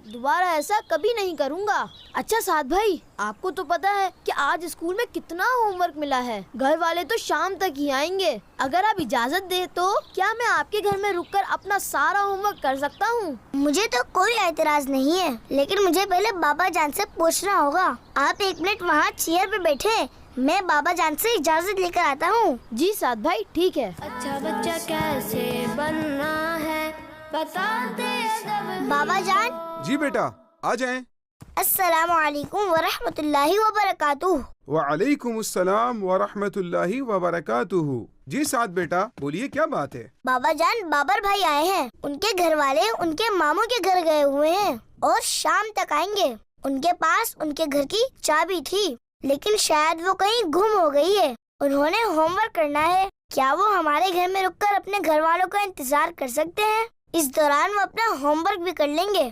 दोबारा ऐसा कभी नहीं करूँगा। अच्छा साद भाई, आपको तो पता है कि आज स्कूल में कितना होमवर्क मिला है। घर वाले तो शाम तक ही आएंगे। अगर आप इजाज़त दे तो क्या मैं आपके घर में रुककर अपना सारा होमवर्क कर सकता हूँ? मुझे तो कोई एतराज नहीं है, लेकिन मुझे पहले बाबा जान से पूछना होगा। आप 1 मिनट वहाँ चेयर पे बैठे, मैं बाबा जान से इजाज़त लेकर आता हूँ। जी साद भाई, ठीक है। अच्छा बच्चा कैसे बनना है बताते बाबा जान। जी बेटा, आ जाएं। अस्सलामु अलैकुम व रहमतुल्लाहि व बरकातुहू। वालेकुम अस्सलाम व रहमतुल्लाहि व बरकातुहू। जी साद बेटा, बोलिए क्या बात है? बाबा जान, बाबर भाई आए हैं। उनके घर वाले उनके मामू के घर गए हुए हैं और शाम तक आएंगे। उनके पास उनके घर की चाबी थी, लेकिन शायद वो कहीं गुम हो गई है। उन्होंने होमवर्क करना है। क्या वो हमारे घर में रुककर अपने घर वालों का इंतजार कर सकते हैं? इस दौरान वो अपना होमवर्क भी कर लेंगे